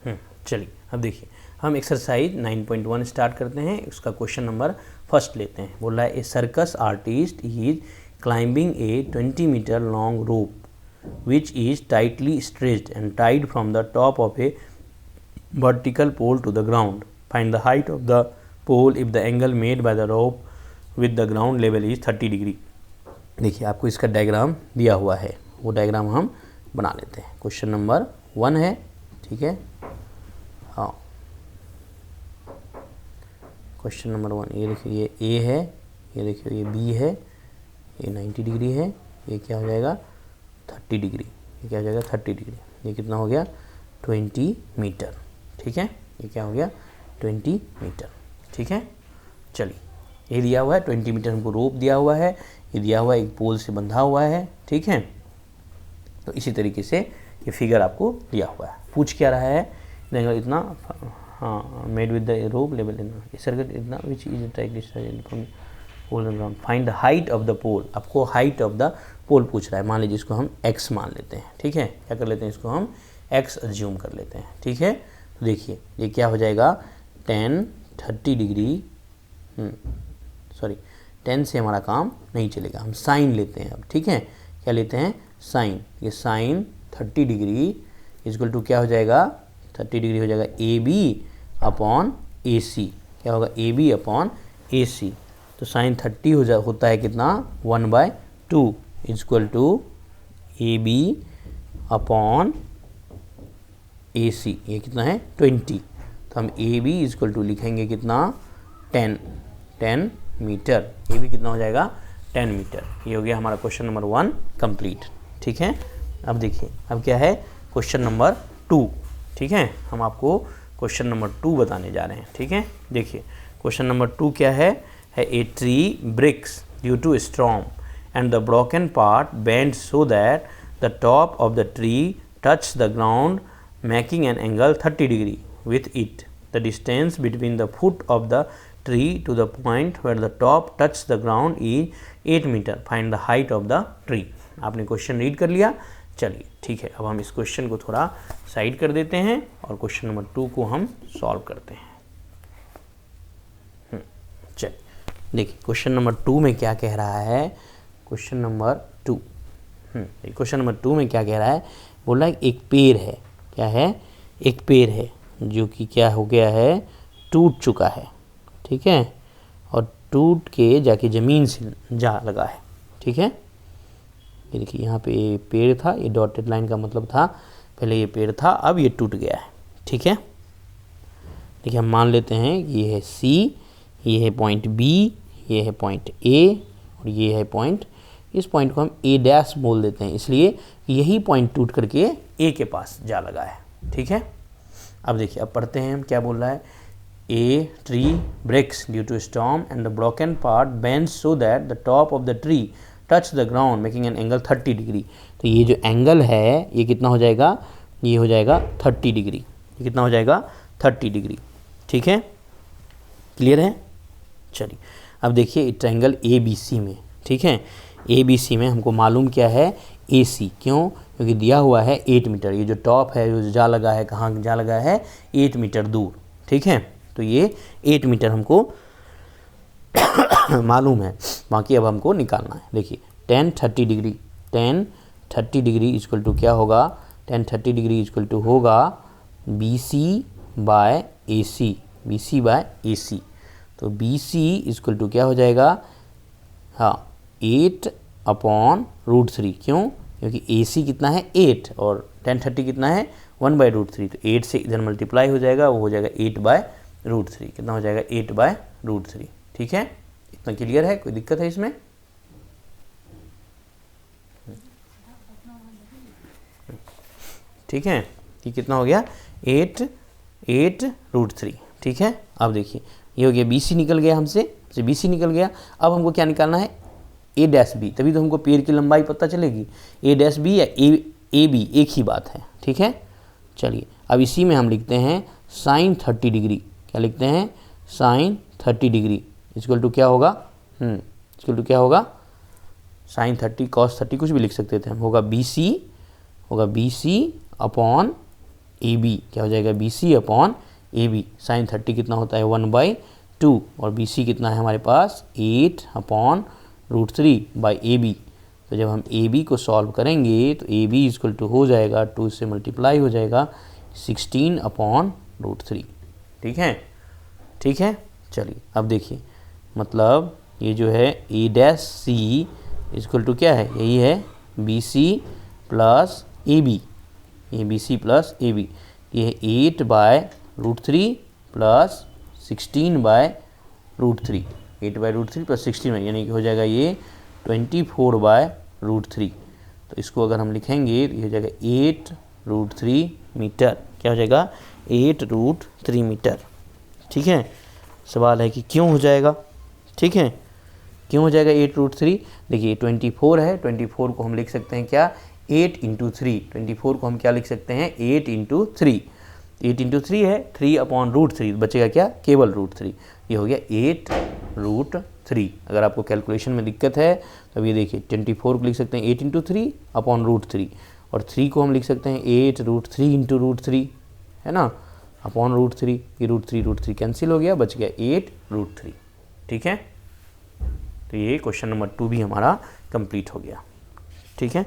चलिए अब देखिए हम एक्सरसाइज 9.1 स्टार्ट करते हैं। उसका क्वेश्चन नंबर फर्स्ट लेते हैं। बोल रहा है a circus artist is climbing a 20 metre long rope which is tightly stretched and tied from the top of a vertical pole to the ground. Find the height of the pole if the angle made by the rope with the ground level is 30 degree. देखिए आपको इसका diagram दिया हुआ है, वो diagram हम बना लेते हैं। क्वेश्चन नंबर 1 है, ठीक है। हाँ, क्वेश्चन नंबर 1, ये देखिए ये ए है, ये देखिए ये बी है, ये 90 डिग्री है, ये क्या हो जाएगा 30 डिग्री, ये क्या हो जाएगा 30 डिग्री। ये कितना हो गया 20 मीटर, ठीक है। ये क्या हो गया 20 मीटर, ठीक है। चलिए ये दिया हुआ है 20 मीटर हमको रोप दिया हुआ है, ये दिया हुआ है एक पोल से बंधा हुआ है, ठीक है। तो इसी तरीके से ये फिगर आपको दिया हुआ है। पूछ क्या रहा है, इतना, हाँ, made with the rope level in circle इतना which is tightly from pole and ground. Find the height of the pole. आपको हाइट ऑफ द पोल पूछ रहा है। मान लीजिए इसको हम x मान लेते हैं, ठीक है। क्या कर लेते हैं, इसको हम x अज्यूम कर लेते हैं, ठीक है। तो देखिए ये क्या हो जाएगा 30 डिग्री, सॉरी 10 से हमारा काम नहीं चलेगा, हम साइन लेते हैं अब, ठीक है। क्या लेते हैं साइन। ये साइन 30 डिग्री इक्वल टू क्या हो जाएगा 30 डिग्री हो जाएगा ए बी अपॉन ए सी। क्या होगा ए बी अपॉन ए सी। तो साइन 30 होता है कितना 1/2 equal to a b upon a c. ये कितना है 20। तो हम ए बी इक्वल टू लिखेंगे कितना 10 मीटर। ए बी कितना हो जाएगा 10 मीटर। ये हो गया हमारा क्वेश्चन नंबर 1 कंप्लीट, ठीक है। अब देखिए अब क्या है क्वेश्चन नंबर 2, ठीक है। हम आपको क्वेश्चन नंबर 2 बताने जा रहे हैं, ठीक है। देखिए क्वेश्चन नंबर 2 क्या है a tree breaks due to storm and the broken part bend so that the top of the tree touch the ground making an angle 30 degree with it. The distance between the foot of the tree to the point where the top touch the ground is 8 metre. Find the height of the tree. आपने question read कर लिया। चलिए ठीक है, अब हम इस question को थोड़ा साइड कर देते हैं और क्वेश्चन नंबर 2 को हम सॉल्व करते हैं। चलिए देखिए क्वेश्चन नंबर 2 में क्या कह रहा है। क्वेश्चन नंबर 2 क्वेश्चन नंबर 2 में क्या कह रहा है, बोला एक पेड़ है। क्या है, एक पेड़ है जो कि क्या हो गया है टूट चुका है, ठीक है। और टूट के जाके ज़मीन से जा लगा है, ठीक है। ये देखिए यहाँ पे पेड़ था, ये डॉटेड लाइन का मतलब था पहले ये पेड़ था, अब ये टूट गया है, ठीक है। देखिए हम मान लेते हैं ये है सी, ये है पॉइंट बी, ये है पॉइंट ए और ये है पॉइंट, इस पॉइंट को हम ए डैश बोल देते हैं, इसलिए यही पॉइंट टूट करके ए के पास जा लगा है, ठीक है। अब देखिए अब पढ़ते हैं हम क्या बोल रहा है। A tree breaks due to storm and the broken part bends so that the top of the tree touch the ground making an angle 30 degree. तो ये जो एंगल है ये कितना हो जाएगा, ये हो जाएगा 30 डिग्री। ये कितना हो जाएगा 30 डिग्री, ठीक है। क्लियर है। चलिए अब देखिए ट्रायंगल ए बी सी में, ठीक है। ए बी सी में हमको मालूम क्या है ए सी, क्यों, क्योंकि दिया हुआ है 8 मीटर। ये जो टॉप है जो जा लगा है, कहाँ जा लगा है 8 मीटर दूर, ठीक है। तो ये 8 मीटर हमको मालूम है, बाकी अब हमको निकालना है। देखिए 10 डिग्री इक्वल टू क्या होगा, 10 डिग्री इक्वल टू होगा बी सी बाय ए सी, बी सी बाय ए सी। तो बी सी इक्वल टू क्या हो जाएगा, हाँ 8/√3। क्यों, क्योंकि ए सी कितना है 8 और 10 कितना है 1/√3। तो 8 से इधर मल्टीप्लाई हो जाएगा, वो हो जाएगा 8/√3। कितना हो जाएगा 8/√3, ठीक है। इतना क्लियर है, कोई दिक्कत है इसमें। ठीक है, ये कितना हो गया 8/√3, ठीक है। अब देखिए ये हो गया बी सी निकल गया हमसे, बी सी निकल गया। अब हमको क्या निकालना है ए डैश बी, तभी तो हमको पेड़ की लंबाई पता चलेगी। ए डैश बी या ए बी एक ही बात है, ठीक है। चलिए अब इसी में हम लिखते हैं साइन 30 डिग्री। क्या लिखते हैं साइन 30 डिग्री इक्वल टू क्या होगा, इक्वल टू क्या होगा साइन 30 कॉस 30 कुछ भी लिख सकते थे हम। होगा B C upon A B क्या हो जाएगा, B C upon A B. Sine 30 कितना होता है 1/2 और बी सी कितना है हमारे पास 8 अपॉन √3 बाई ए बी। तो जब हम ए बी को सॉल्व करेंगे तो ए बी इजक्वल टू हो जाएगा 2 से मल्टीप्लाई हो जाएगा 16 अपॉन √3। ठीक है, ठीक है। चलिए अब देखिए, मतलब ये जो है a dash c is equal to क्या है, यही है b c plus a b, ये b c plus a b, ये है 8/√3 प्लस 16/√3, 8/√3 प्लस 16 यानी कि हो जाएगा ये 24/√3। तो इसको अगर हम लिखेंगे तो ये हो जाएगा 8√3 मीटर। क्या हो जाएगा 8√3 मीटर। ठीक है, सवाल है कि क्यों हो जाएगा। ठीक है, क्यों हो जाएगा 8√3। देखिए 24 है, 24 को हम लिख सकते हैं क्या 8 × 3, 24 को हम क्या लिख सकते हैं 8 × 3, 8 × 3 है 3 अपॉन √3, बचेगा क्या केवल √3, ये हो गया 8√3। अगर आपको कैलकुलेशन में दिक्कत है तो ये देखिए 24 को लिख सकते हैं 8 × 3 अपॉन √3 और 3 को हम लिख सकते हैं 8√3 × √3, है ना, अपॉन √3, ये √3 कैंसिल हो गया, बच गया 8√3। ठीक है, तो ये क्वेश्चन नंबर 2 भी हमारा कंप्लीट हो गया। ठीक है,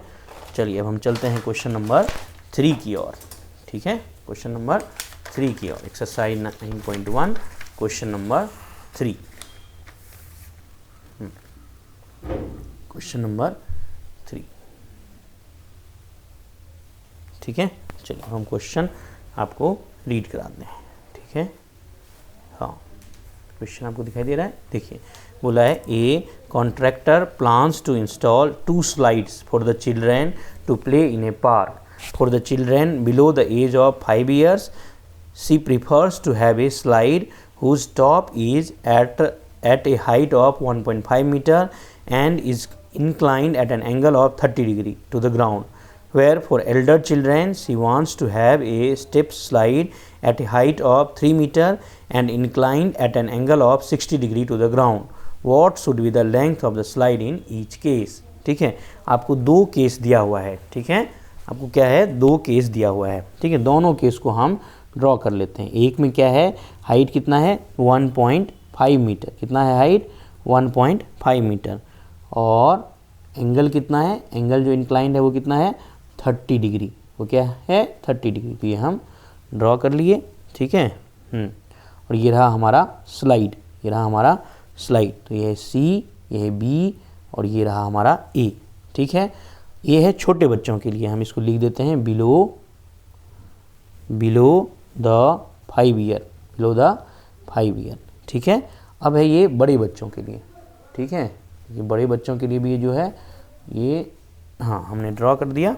चलिए अब हम चलते हैं क्वेश्चन नंबर 3 की ओर। ठीक है, क्वेश्चन नंबर 3 की ओर, exercise 9.1 question number 3। Question number 3। ठीक है, चलिए हम क्वेश्चन आपको रीड कराते हैं। ठीक है, हाँ क्वेश्चन आपको दिखाई दे रहा है, देखिए बोला है a contractor plans to install 2 slides for the children to play in a park for the children below the age of 5 years. She prefers to have a slide whose top is at a height of 1.5 meter and is inclined at an angle of 30 degree to the ground. Where for elder children she wants to have a step slide at a height of 3 meter and inclined at an angle of 60 degree to the ground. What should be the length of the slide in each case? ठीक है, आपको 2 case दिया हुआ है। ठीक है, आपको क्या है 2 केस दिया हुआ है। ठीक है, दोनों केस को हम ड्रॉ कर लेते हैं। एक में क्या है हाइट कितना है 1.5 मीटर, कितना है हाइट 1.5 मीटर और एंगल कितना है, एंगल जो इंक्लाइंड है वो कितना है 30 डिग्री, वो क्या है 30 डिग्री। तो ये हम ड्रॉ कर लिए। ठीक है, और ये रहा हमारा स्लाइड, ये रहा हमारा स्लाइड। तो ये है सी, ये है बी और ये रहा हमारा ए। ठीक है, ये है छोटे बच्चों के लिए, हम इसको लिख देते हैं below the 5 year, below the 5 year। ठीक है, अब है ये बड़े बच्चों के लिए। ठीक है, ये बड़े बच्चों के लिए भी ये जो है ये हाँ हमने ड्रॉ कर दिया।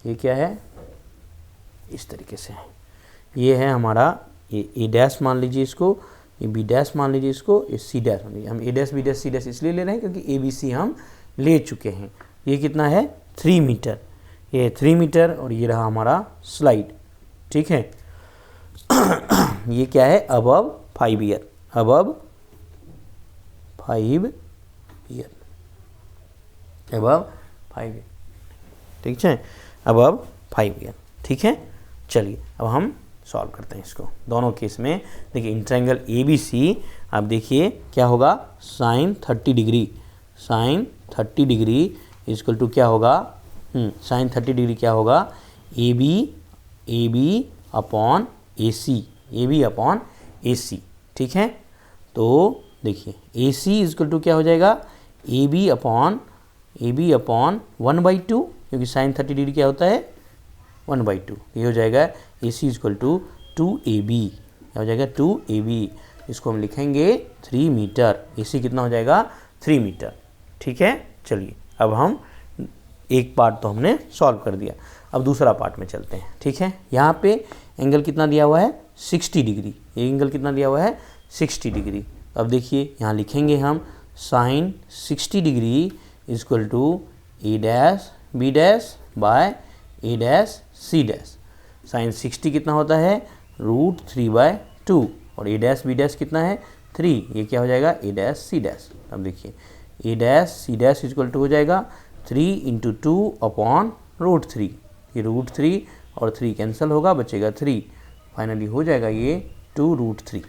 ये क्या है इस तरीके से है, ये है हमारा ये ए डैश मान लीजिए इसको, ये बी डैश मान लीजिए इसको, ये सी डैश मान लीजिए। हम a dash B dash C dash इसलिए ले रहे हैं क्योंकि ए बी सी हम ले चुके हैं। ये कितना है 3 मीटर, ये 3 मीटर और ये रहा हमारा स्लाइड। ठीक है, ये क्या है above 5 year, above 5 year, above 5 year। ठीक है, अबव 5 year। ठीक है, चलिए अब हम सॉल्व करते हैं इसको। दोनों केस में देखिए इंट्रायंगल ए बी सी, आप देखिए क्या होगा sine 30 degree, sine 30 degree equal to क्या होगा साइन 30 डिग्री क्या होगा a b upon a c, a b upon a c. ठीक है, तो देखिए ए सी इक्वल टू क्या हो जाएगा ए बी अपॉन 1/2, क्योंकि साइन 30 डिग्री क्या होता है 1/2। ये हो जाएगा ए सी इक्वल टू 2AB, क्या हो जाएगा 2AB। इसको हम लिखेंगे 3 मीटर, ए सी कितना हो जाएगा 3 मीटर। ठीक है, चलिए अब हम एक पार्ट तो हमने सॉल्व कर दिया, अब दूसरा पार्ट में चलते हैं। ठीक है, यहाँ पे एंगल कितना दिया हुआ है 60 डिग्री, ये एंगल कितना दिया हुआ है 60 डिग्री। अब देखिए यहाँ लिखेंगे हम sine 60 degree equal to A dash B dash by A dash C dash. Sine 60 कितना होता है √3/2 और ए डैश बी डैश कितना है 3, ये क्या हो जाएगा ए डैश सी डैश। अब देखिए a dash C dash equal to हो जाएगा 3 × 2 अपॉन √3, ये √3 और 3 कैंसिल होगा, बचेगा 3। फाइनली हो जाएगा ये 2√3।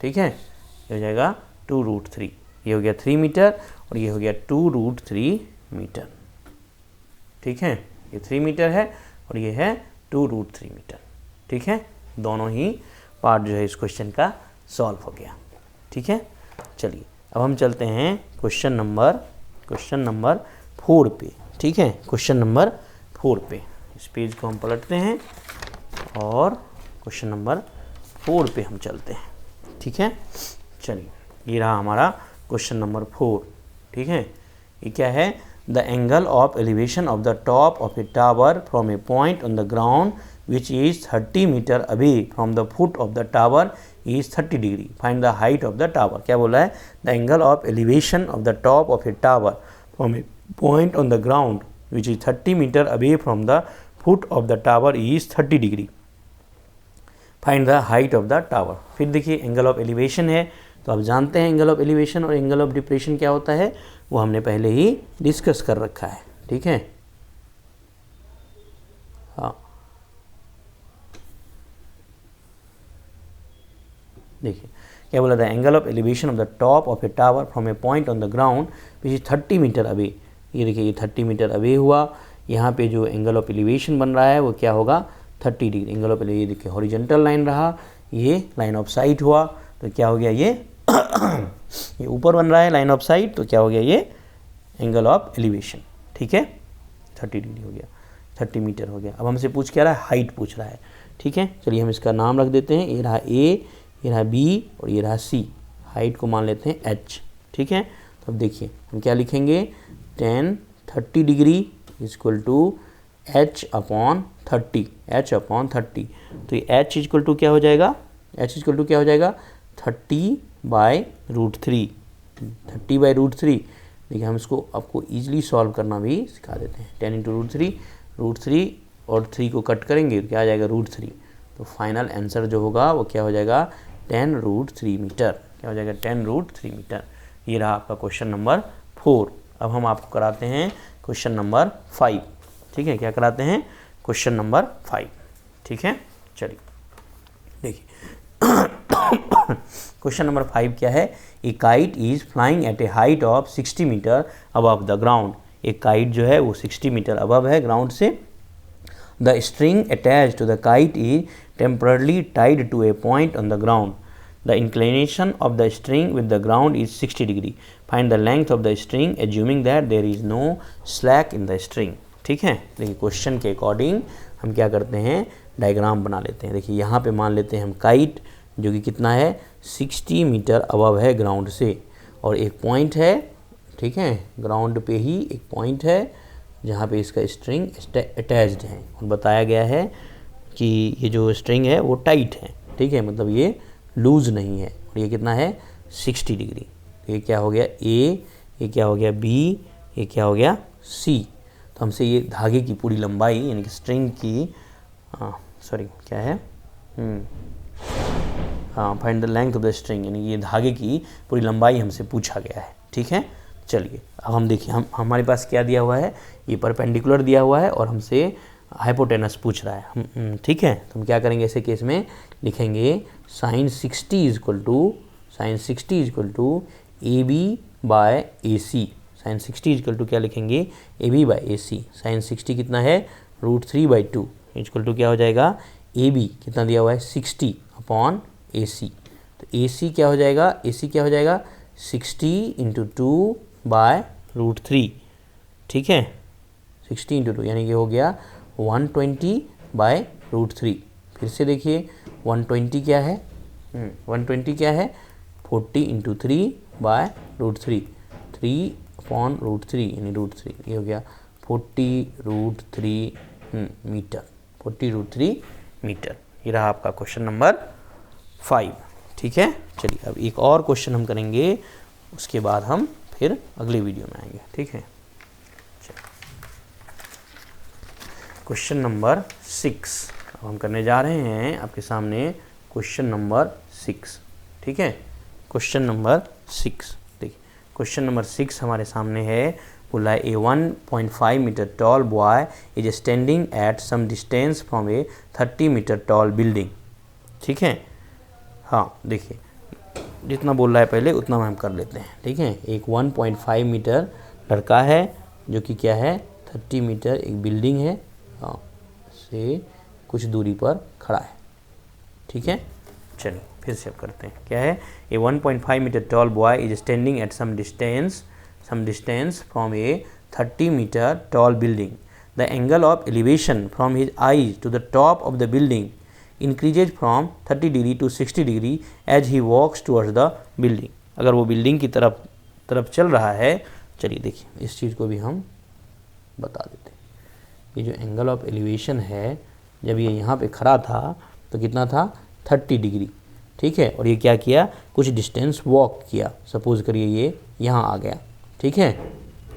ठीक है, ये हो जाएगा 2√3। ये हो गया 3 मीटर और ये हो गया 2√3 मीटर। ठीक है, ये 3 मीटर है और ये है 2√3 मीटर। ठीक है, दोनों ही पार्ट जो है इस क्वेश्चन का सॉल्व हो गया। ठीक है, चलिए अब हम चलते हैं क्वेश्चन नंबर 4 पे। ठीक है, क्वेश्चन नंबर 4 पे इस पेज को हम पलटते हैं और क्वेश्चन नंबर 4 पे हम चलते हैं। ठीक है, चलिए ये रहा हमारा क्वेश्चन नंबर 4। ठीक है, ये क्या है? The angle of elevation of the top of a tower from a point on the ground which is 30 metre away from the foot of the tower is 30 degree. Find the height of the tower. क्या बोला है? The angle of elevation of the top of a tower from a point on the ground which is 30 metre away from the foot of the tower is 30 degree. Find the height of the tower. फिर देखिए angle of elevation है, तो आप जानते हैं angle of elevation और angle of depression क्या होता है, वो हमने पहले ही डिस्कस कर रखा है। ठीक है, हाँ देखिए क्या बोला था? Angle of elevation of the top of a tower from a point on the ground which is 30 metre away. ये देखिए ये 30 मीटर अवे हुआ। यहाँ पे जो एंगल ऑफ एलिवेशन बन रहा है वो क्या होगा? 30 डिग्री। एंगल ऑफ ये देखिए हॉरिजॉन्टल लाइन रहा, ये लाइन ऑफ साइट हुआ, तो क्या हो गया? ये ऊपर बन रहा है लाइन ऑफ साइट, तो क्या हो गया? ये एंगल ऑफ एलिवेशन। ठीक है, 30 डिग्री हो गया, 30 मीटर हो गया। अब हमसे पूछ क्या रहा है? हाइट पूछ रहा है। ठीक है, चलिए हम इसका नाम रख देते हैं। ये रहा ए, ये रहा बी और ये रहा सी। हाइट को मान लेते हैं एच। ठीक है, तो अब देखिए हम क्या लिखेंगे? 30 degree is equal to h upon 30। H upon 30, तो ये एच इज इक्वल टू क्या हो जाएगा? एच इज इक्वल टू क्या हो जाएगा? 30/√3। 30/√3। देखिए हम इसको आपको ईजिली सॉल्व करना भी सिखा देते हैं। 10 × √3 और 3 को कट करेंगे तो क्या आ जाएगा? √3। तो फाइनल आंसर जो होगा वो क्या हो जाएगा? 10√3 मीटर। क्या हो जाएगा? 10√3 मीटर। ये रहा आपका क्वेश्चन नंबर 4। अब हम आपको कराते हैं क्वेश्चन नंबर 5। ठीक है, क्या कराते हैं? Question number 5। ठीक है, चलिए देखिए क्वेश्चन नंबर 5 क्या है? A kite is flying at a height of 60 metre above the ground. एक काइट जो है वो 60 मीटर अबव है ग्राउंड से। The string attached to the kite is temporarily tied to a point on the ground. The inclination of the string with the ground is 60 degree. Find the length of the string assuming that there is no slack in the string. ठीक है, देखिए question के according हम क्या करते हैं? Diagram बना लेते हैं। देखिए यहाँ पे मान लेते हैं हम काइट जो कि कितना है? 60 मीटर अबव है ग्राउंड से, और एक पॉइंट है। ठीक है, ग्राउंड पे ही एक पॉइंट है जहाँ पे इसका स्ट्रिंग अटैच्ड है और बताया गया है कि ये जो स्ट्रिंग है वो टाइट है। ठीक है, मतलब ये लूज नहीं है। और ये कितना है? 60 डिग्री। ये क्या हो गया? ए, ये क्या हो गया? बी, ये क्या हो गया? सी। तो हमसे ये धागे की पूरी लंबाई यानी कि स्ट्रिंग की क्या है? Find the length of the string, यानी ये धागे की पूरी लंबाई हमसे पूछा गया है। ठीक है, चलिए अब हम देखिए हमारे पास क्या दिया हुआ है? ये परपेंडिकुलर दिया हुआ है और हमसे हाइपोटेनस पूछ रहा है। ठीक है, तो हम क्या करेंगे ऐसे केस में? लिखेंगे sin 60 is equal to AB/AC। sin 60 is equal to क्या लिखेंगे? AB/AC। sin 60 कितना है? √3/2 इक्वल टू क्या हो जाएगा? AB कितना दिया हुआ है? 60 अपॉन AC। तो AC क्या हो जाएगा? AC क्या हो जाएगा? 60 × 2/√3। ठीक है, 60 × 2 यानी कि हो गया 120/√3। फिर से देखिए 120 क्या है? 120 क्या है? 40 × 3/√3। 3/√3 यानी √3। ये हो गया 40√3 मीटर। 40√3 मीटर। ये रहा आपका क्वेश्चन नंबर 5। ठीक है, चलिए अब एक और क्वेश्चन हम करेंगे, उसके बाद हम फिर अगले वीडियो में आएंगे। ठीक है, क्वेश्चन नंबर 6 अब हम करने जा रहे हैं आपके सामने। Question number 6। ठीक है, क्वेश्चन नंबर 6 देखिए, क्वेश्चन नंबर 6 हमारे सामने है। बोला है a 1.5 metre tall boy is standing at some distance from a 30 metre tall building. ठीक है, हाँ देखिए जितना बोल रहा है पहले उतना हम कर लेते हैं। ठीक है, एक 1.5 मीटर लड़का है जो कि क्या है 30 मीटर एक बिल्डिंग है, हाँ से कुछ दूरी पर खड़ा है। ठीक है, चलिए फिर से अब करते हैं। क्या है, a 1.5 metre tall boy is standing at some distance from a 30 metre tall building. The angle of elevation from his eyes to the top of the building increases from 30 degree to 60 degree as he walks towards the building. अगर वो building की तरफ चल रहा है, चलिए देखिए इस चीज़ को भी हम बता देते हैं। ये जो एंगल ऑफ एलिवेशन है, जब ये यहाँ पे खड़ा था तो कितना था 30 डिग्री। ठीक है, और ये क्या किया, कुछ डिस्टेंस वॉक किया। सपोज करिए ये यहाँ आ गया। ठीक है,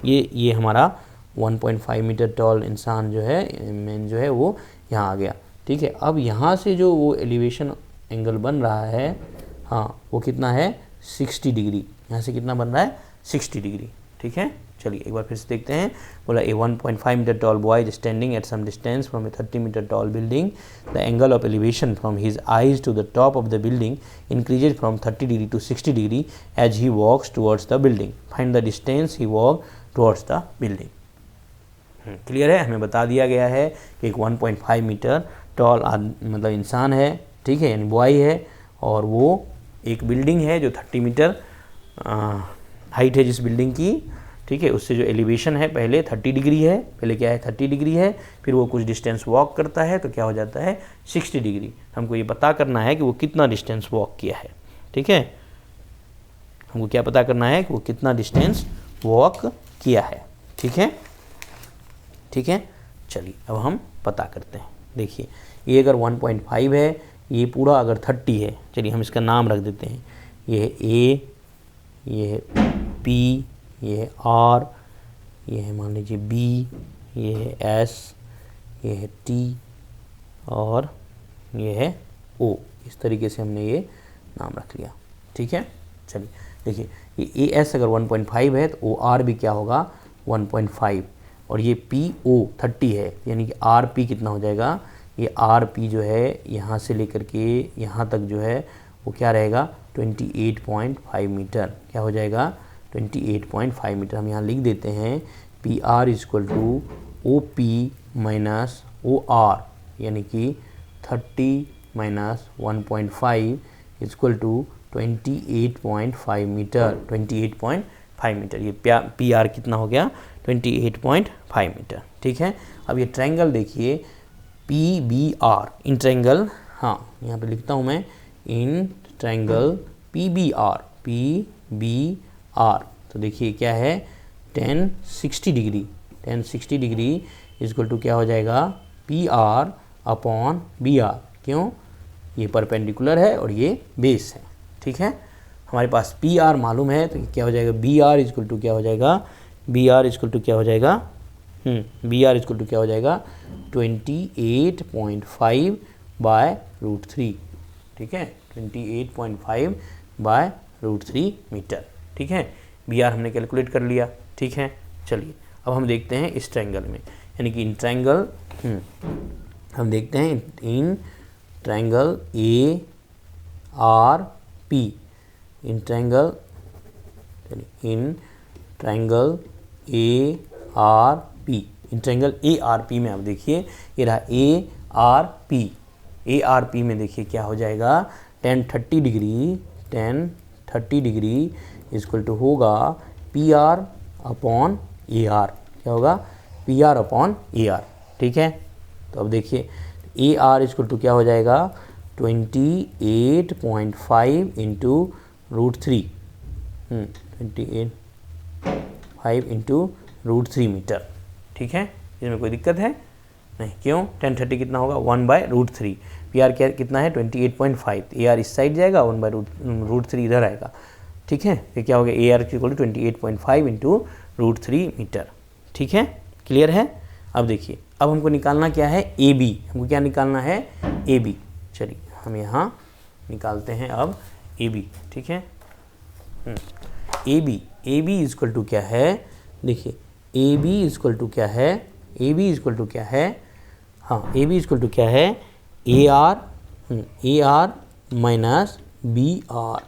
ये हमारा 1.5 मीटर टॉल इंसान जो है, मैन जो है वो यहाँ आ गया। ठीक है, अब यहाँ से जो वो एलिवेशन एंगल बन रहा है, हाँ वो कितना है 60 डिग्री। यहाँ से कितना बन रहा है 60 डिग्री। ठीक है, चलिए एक बार फिर से देखते हैं। बोला a 1.5 metre tall boy is standing at some distance from a 30 metre tall building. The angle of elevation from his eyes to the top of the building increases from 30 degree to 60 degree as he walks towards the building. Find the distance he walk towards the building. Clear है, हमें बता दिया गया है कि एक 1.5 metre toll मतलब इंसान है। ठीक है, यानी बॉय है, और वो एक बिल्डिंग है जो 30 मीटर हाइट है जिस बिल्डिंग की। ठीक है, उससे जो एलिवेशन है पहले 30 डिग्री है, पहले क्या है 30 डिग्री है, फिर वो कुछ डिस्टेंस वॉक करता है तो क्या हो जाता है 60 डिग्री। हमको ये पता करना है कि वो कितना डिस्टेंस वॉक किया है। ठीक है, हमको क्या पता करना है कि वो कितना डिस्टेंस वॉक किया है। ठीक है, ठीक है, चलिए अब हम पता करते हैं। देखिए ये अगर 1.5 है, ये पूरा अगर 30 है, चलिए हम इसका नाम रख देते हैं। ये है ए, ये है पी, ये है आर, ये है मान लीजिए बी, ये है एस, ये है टी और ये है ओ। इस तरीके से हमने ये नाम रख लिया। ठीक है, चलिए देखिए ये ए एस अगर 1.5 है तो ओ आर भी क्या होगा 1.5, और ये पी ओ 30 है, यानी कि आर पी कितना हो जाएगा, ये आर पी जो है यहाँ से लेकर के यहाँ तक जो है वो क्या रहेगा 28.5 मीटर। क्या हो जाएगा 28.5 मीटर। हम यहाँ लिख देते हैं P R is equal to O P minus O R, यानी कि 30 minus 1.5 is equal to 28.5 metre. 28.5 metre, ये पी आर कितना हो गया 28.5 मीटर। ठीक है, अब ये ट्रायंगल देखिए P B R, in triangle, हाँ यहाँ पे लिखता हूँ मैं, in triangle P B R, तो देखिए क्या है tan 60 degree. tan 60 degree equal to क्या हो जाएगा P R upon B R. क्यों, ये परपेंडिकुलर है और ये बेस है। ठीक है, हमारे पास पी आर मालूम है तो क्या हो जाएगा बी आर इजक्वल टू क्या हो जाएगा, बी आर इजक्वल टू क्या हो जाएगा, बी आर इजक्वल टू क्या हो जाएगा 28.5 बाय रूट 3। ठीक है, 28.5 बाय रूट 3 मीटर। ठीक है, बी आर हमने कैलकुलेट कर लिया। ठीक है, चलिए अब हम देखते हैं इस ट्रायंगल में, यानी कि इन ट्रायंगल हम देखते हैं in triangle A R P, in triangle A R P, in triangle A R P में आप देखिए ये रहा A R P. A R P में देखिए क्या हो जाएगा tan 30 डिग्री इजक्वल टू होगा P R upon A R. क्या होगा P R upon A R. ठीक है, तो अब देखिए ए आर इजक्वल टू क्या हो जाएगा 28.5 into root 3, 28.5 into root 3 metre. ठीक है, इसमें कोई दिक्कत है नहीं। क्यों, tan 30 कितना होगा 1 बाय रूट 3, पी आर क्या कितना है 28.5, ए आर इस साइड जाएगा 1 बाय रूट 3 इधर आएगा। ठीक है, फिर क्या हो गया A R equal to 28.5 into root 3 metre. ठीक है, क्लियर है। अब देखिए अब हमको निकालना क्या है ए बी, हमको क्या निकालना है ए बी। चलिए हम यहाँ निकालते हैं अब ए बी। ठीक है, ए बी इजक्वल टू क्या है, देखिए ए बी इजक्वल टू क्या है, ए बी इजक्वल टू क्या है, हाँ ए बी इजक्वल टू क्या है, A R minus B R.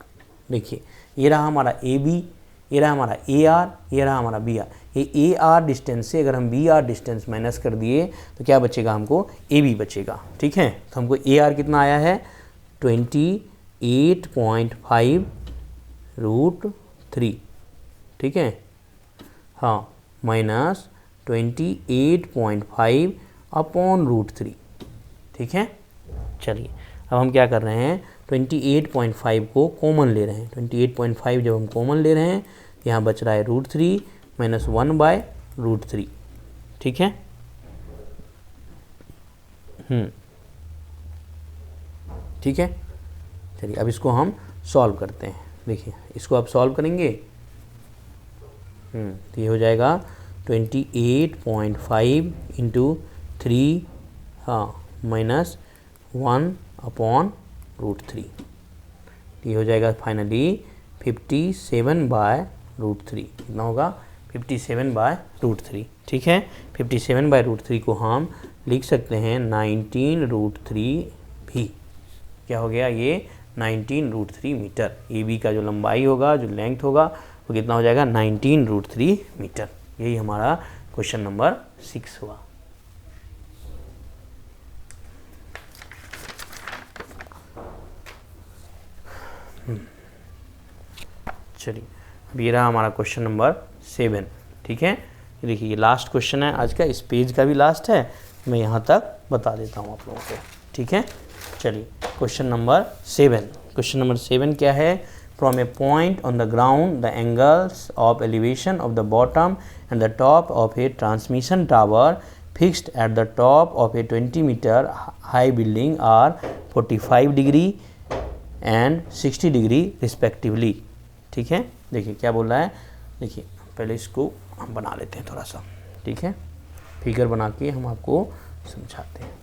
देखिए ये रहा हमारा ए बी, ये रहा हमारा ए आर, ये रहा हमारा बी आर। ये ए आर डिस्टेंस से अगर हम बी आर डिस्टेंस माइनस कर दिए तो क्या बचेगा, हमको ए बी बचेगा। ठीक है, तो हमको ए आर कितना आया है 28.5 रूट 3। ठीक है, हाँ माइनस 28.5 अपॉन रूट 3। ठीक है, चलिए अब हम क्या कर रहे हैं, 28.5 को कॉमन ले रहे हैं। 28.5 जब हम कॉमन ले रहे हैं, यहाँ बच रहा है रूट 3 माइनस 1/√3। ठीक है, ठीक है, चलिए अब इसको हम सॉल्व करते हैं। देखिए इसको आप सॉल्व करेंगे तो ये हो जाएगा 28.5 इंटू 3, हाँ माइनस 1/√3। ये हो जाएगा फाइनली 57/√3। कितना होगा, 57/√3। ठीक है, 57/√3 को हम लिख सकते हैं 19√3 भी। क्या हो गया, ये 19√3 मीटर। ए बी का जो लंबाई होगा, जो लेंथ होगा, वो कितना हो जाएगा 19√3 मीटर। यही हमारा क्वेश्चन नंबर 6 हुआ। चलिए अब ये रहा हमारा क्वेश्चन नंबर 7। ठीक है, देखिए ये लास्ट क्वेश्चन है आज का, इस पेज का भी लास्ट है, मैं यहाँ तक बता देता हूँ आप लोगों को। ठीक है, चलिए क्वेश्चन नंबर 7। क्वेश्चन नंबर 7 क्या है, from a point on the ground the angles of elevation of the bottom and the top of a transmission tower fixed at the top of a 20 metre high building are 45 degree and 60 degree respectively. ठीक है, देखिए क्या बोल रहा है, देखिए पहले इसको हम बना लेते हैं थोड़ा सा। ठीक है, फिगर बना के हम आपको समझाते हैं।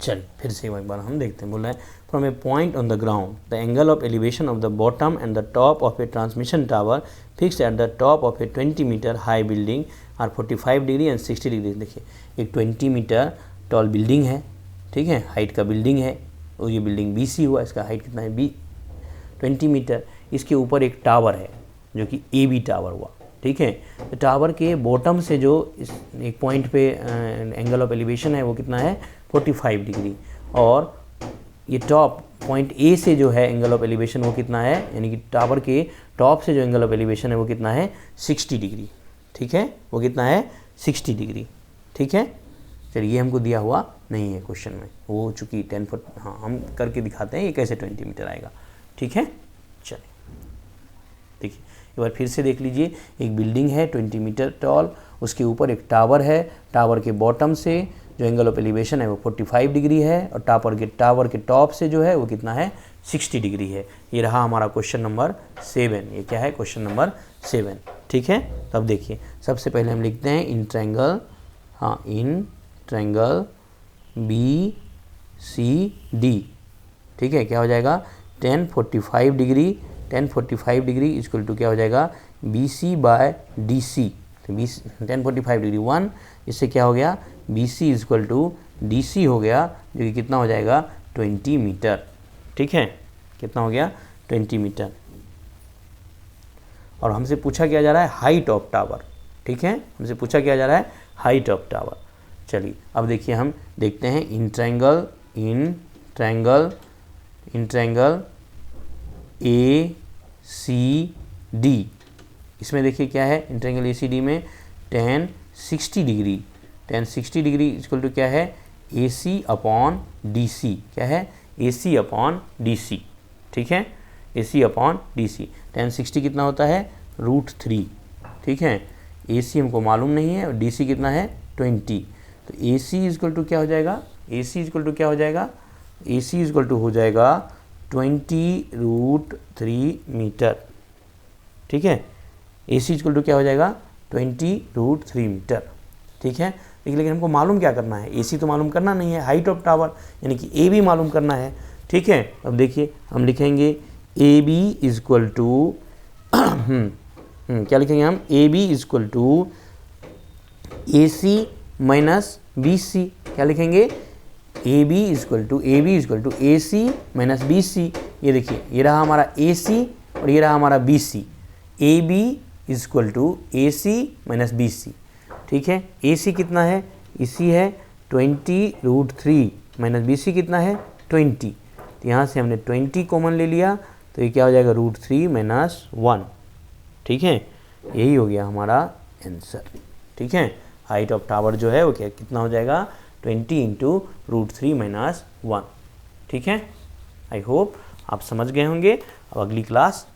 चलिए फिर से एक बार हम देखते हैं। बोल रहा है from a point on the ground the angle of elevation of the bottom and the top of a transmission tower fixed at the top of a 20 metre high building are 45 degree and 60 degree. देखिए एक 20 metre tall building है, ठीक है, height का building है, और ये building BC हुआ, इसका हाइट कितना है 20 मीटर। इसके ऊपर एक टावर है जो कि AB टावर हुआ। ठीक है, तो टावर के बॉटम से जो इस एक पॉइंट पे एंगल ऑफ एलिवेशन है वो कितना है 45 डिग्री, और ये टॉप पॉइंट A से जो है एंगल ऑफ एलिवेशन वो कितना है, यानी कि टावर के टॉप से जो एंगल ऑफ एलिवेशन है वो कितना है 60 डिग्री। ठीक है, वो कितना है 60 डिग्री। ठीक है, चलिए ये हमको दिया हुआ नहीं है क्वेश्चन में, वो चूँकि 10 फुट, हाँ हम करके दिखाते हैं ये कैसे 20 मीटर आएगा। ठीक है, चलिए देखिए एक बार फिर से देख लीजिए, एक बिल्डिंग है 20 मीटर टॉल, उसके ऊपर एक टावर है, टावर के बॉटम से जो एंगल ऑफ एलिवेशन है वो 45 डिग्री है, और टावर के टॉप से जो है वो कितना है 60 डिग्री है। ये रहा हमारा क्वेश्चन नंबर 7। ये क्या है क्वेश्चन नंबर 7। ठीक है, तब देखिए सबसे पहले हम लिखते हैं इन ट्रायंगल, हाँ इन ट्रायंगल BCD। ठीक है, क्या हो जाएगा 1045 डिग्री, 1045 डिग्री इक्वल टू क्या हो जाएगा BC/DC। 1045 डिग्री 1, इससे क्या हो गया BC इक्वल टू DC हो गया, जो कि कितना हो जाएगा 20 मीटर। ठीक है, कितना हो गया 20 मीटर। और हमसे पूछा क्या जा रहा है हाइट ऑफ टावर। ठीक है, हमसे पूछा क्या जा रहा है हाइट ऑफ टावर। चलिए अब देखिए हम देखते हैं इन ट्रायंगल ACD। इसमें देखिए क्या है इन ट्रायंगल ACD में 1060 डिग्री, 1060 डिग्री इक्वल टू क्या है AC/DC। क्या है AC/DC। ठीक है, AC अपॉन DC। tan 60 कितना होता है √3, ठीक है। AC हमको मालूम नहीं है और DC कितना है 20, तो AC इक्वल टू क्या हो जाएगा, AC इक्वल टू क्या हो जाएगा, AC इक्वल टू हो जाएगा 20√3 मीटर, ठीक है। AC इक्वल टू क्या हो जाएगा 20√3 मीटर, ठीक है। लेकिन हमको मालूम क्या करना है, AC तो मालूम करना नहीं है, हाइट ऑफ टावर यानी कि AB मालूम करना है, ठीक है। अब देखिए हम लिखेंगे AB इक्वल टू क्या लिखेंगे हम, AB equal to AC minus BC, क्या लिखेंगे AB equal to AC minus BC। ये देखिए ये रहा हमारा AC और ये रहा हमारा BC, AB equal to AC minus BC, ठीक है। AC कितना है, AC है 20√3 माइनस BC कितना है 20, तो यहाँ से हमने 20 कॉमन ले लिया, तो ये क्या हो जाएगा √3 माइनस 1, ठीक है। यही हो गया हमारा आंसर, ठीक है। हाइट ऑफ टावर जो है वो क्या कितना हो जाएगा 20 इंटू √3 माइनस 1, ठीक है। आई होप आप समझ गए होंगे। अब अगली क्लास